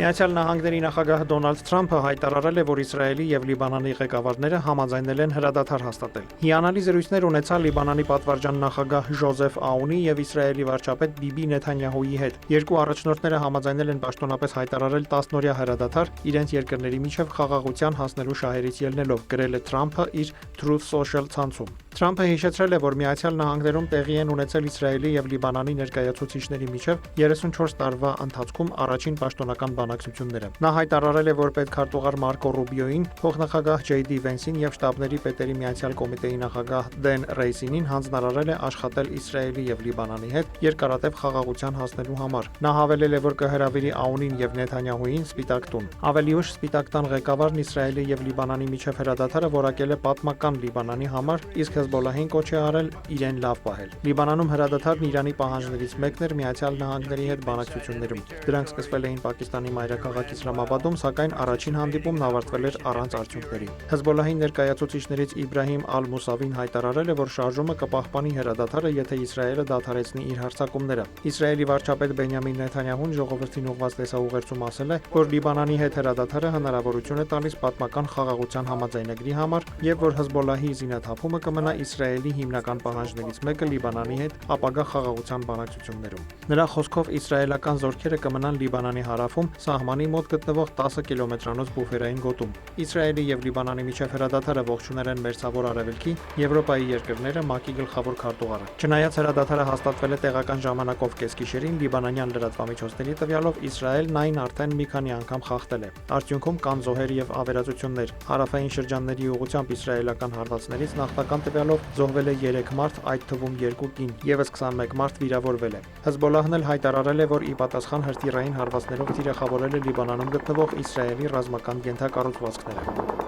Միացյալ Նահանգների նախագահ Դոնալդ Թրամփը հայտարարել է, որ Իսրայելի եւ Լիբանանի ղեկավարները համաձայնել են հրադադար հաստատել։ Հիանալի զրույցներ ունեցան Լիբանանի պատվարժան նախագահ Ժոզեֆ Աունի եւ Իսրայելի վարչապետ Բիբի Նեթանյահուի հետ։ Երկու առաջնորդները համաձայնել են պաշտոնապես հայտարարել 10-օրյա հրադադար իրենց երկրների միջև խաղաղության հասնելու շահերից ելնելով, գրել է Թրամփը իր Truth Social ցանցում։ Թրամփը հիշեցրել է, որ Միացյալ Նահանգներում տեղի են ունեցել Իսրայելի եւ Լիբանանի ներկայացուցիչների միջև 34 տարվա ընթացքում առաջին պաշտոնական բանակցությունները։ Նա հայտարարել է, որ պետքարտուղար Մարկո Ռուբիոին, փոխնախագահ Ջեյ Դի Վենսին եւ շտաբների պետերի Միացյալ կոմիտեի նախագահ Դեն Ռեյսինին հանձնարարել է աշխատել Իսրայելի եւ Լիբանանի հետ երկարատև խաղաղության հասնելու համար։ Նա հավելել է, որ կհրավիրի Աունին եւ Նեթանյահուին Սպիտակ տուն։ Ավելի ուշ Սպիտակ տան ղեկավարն Իսրայելի եւ Լիբանանի միջև հրադադարը որակել է պատմական Լիբանանի համար, իսկ Հեզբոլլահին կոչ է արել իրեն լավ պահել։ Լիբանանում հրադադարն Իրանի պահանջներից մեկն էր Միացյալ Նահանգների հետ բանակցություններում։ Դրանք սկսվել էին Պակիստանի մայրաքաղաք Իսլամաբադում, սակայն առաջին հանդիպումն ավարտվել էր առանց արդյունքների։ Հեզբոլլահի ներկայացուցիչներից Իբրահիմ Ալ-Մուսավին հայտարարել է, որ շարժումը կպահպանի հրադադարը, եթե Իսրայելը դադարեցնի իր հարձակումները։ Իսրայելի վարչապետ Բենյամին Նեթանյահուն ժողովրդին ուղղված տեսաուղերձում ասել է, որ Լիբանանի հետ հրադադարը հնարավորություն է տալիս պատմական խաղաղության համաձայնագրի համար եւ որ Հեզբոլլահի զինաթափումը կմնա Իսրայելի հիմնական պահանջներից մեկը Լիբանանի հետ ապագա խաղաղության բանակցություններում։ Նրա խոսքով իսրայելական զորքերը կմնան Լիբանանի հարավում, սահմանի մոտ գտնվող 10 կիլոմետրանոց բուֆերային գոտում։ Իսրայելի եւ Լիբանանի միջև հրադադարը ողջունել են Մերձավոր Արևելքի, Եվրոպայի երկրները, ՄԱԿ-ի գլխավոր քարտուղարը։ Չնայած հրադադարը հաստատվել է տեղական ժամանակով կեսգիշերին, լիբանանյան լրատվամիջոցների տվյալով Իսրայելն այն արդեն մի քանի անգամ խախտել է։ Արդյունքում կան զոհեր եւ ավերածություններ։ Հարավային շրջանների ուղղությամբ իսրայելական հարվածներից նախնական տվյալով զոհվել է 3 մարդ, այդ թվում 2 կին, եւս 21 մարդ վիրավորվել է։ Հեզբոլլահն էլ հայտարարել է, որ ի պատասխան հրթիռային հարվածներով թիրախավորել է Լիբանանում գտնվող Իսրայելի ռազմական ենթակառուցվածքները։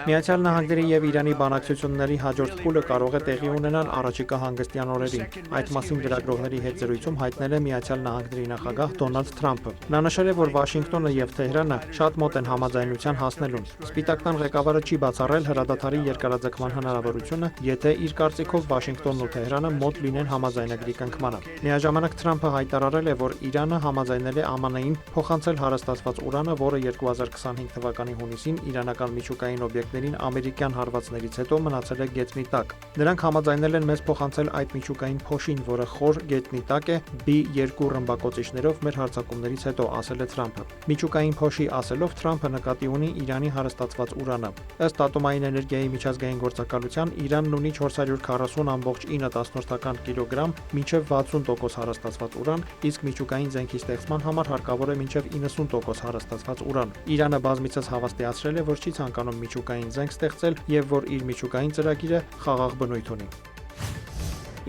Միացյալ Նահանգների եւ Իրանի բանակցությունների հաջորդ փուլը կարող է տեղի ունենալ առաջիկա հանգստյան օրերին։ Այդ մասին լրագրողների հետ զրույցում հայտնել է Միացյալ Նահանգների նախագահ Դոնալդ Թրամփը։ Նա նշել է, որ Վաշինգտոնը եւ Թեհրանը շատ մոտ են համաձայնության հասնելուն։ Սպիտակ տան ղեկավարը չի բացառել հրադադարի երկարաձգման հնարավորությունը, եթե իր կարծիքով Վաշինգտոնն ու Թեհրանը մոտ լինեն համաձայնագրի կնքմանը։ Միաժամանակ Թրամփը հայտարարել է, որ Իրանը համաձայնել է ԱՄՆ-ին փոխանցել հարստացված ուրանը, որը 2025 թվականի հունիսին իրանական միջուկային օբյեկտներին ամերիկյան հարվածներից հետո մնացել է գետնի տակ։ Նրանք համաձայնել են մեզ փոխանցել այդ միջուկային փոշին, որը խոր գետնի տակ է B-2 ռմբակոծիչներով մեր հարձակումներից հետո, ասել է Թրամփը։ Միջուկային փոշի ասելով Թրամփը նկատի ունի Իրանի հարստացված ուրանը։ Ըստ Ատոմային էներգիայի միջազգային գործակալության Իրանն ունի 440.9 կիլոգրամ մինչև 60% հարստացված ուրան, իսկ միջուկային զենքի ստեղծման համար հարկավոր է մինչև 90% հարստացված ուրան։ Իրանը բազմիցս հավաստիացրել է, որ չի ցանկանում միջուկային զենք ստեղծել եւ որ իր միջուկային ծրագիրը խաղաղ բնույթ ունի։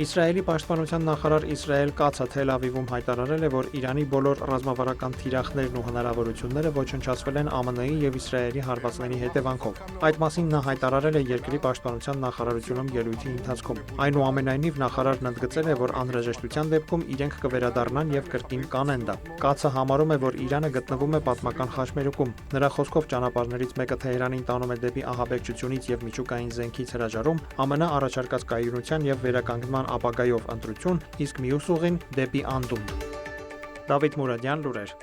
Իսրայելի պաշտպանության նախարար Իսրայել Կացը Թել Ավիվում հայտարարել է, որ Իրանի բոլոր ռազմավարական թիրախներն ու հնարավորությունները ոչնչացվել են ԱՄՆ-ի եւ Իսրայելի հարվածների հետևանքով։ Այդ մասին նա հայտարարել է երկրի պաշտպանության նախարարությունում ելույթի ընթացքում։ Այնուամենայնիվ նախարարն ընդգծել է, որ անհրաժեշտության դեպքում իրենք կվերադառնան եւ կրկին կանեն դա։ Կացը համարում է, որ Իրանը գտնվում է պատմական խաչմերուկում։ Նրա խոսքով ճանապարհներից մեկը Թեհրանին տանում է դեպի ահաբեկչությունից եւ միջուկային զենքից հրաժարում, ԱՄՆ առաջարկած կայունության եւ վերականգնման ապագայով ընտրություն, իսկ մյուս ուղին դեպի անդունդը։ Դավիթ Մուրադյան, լուրեր։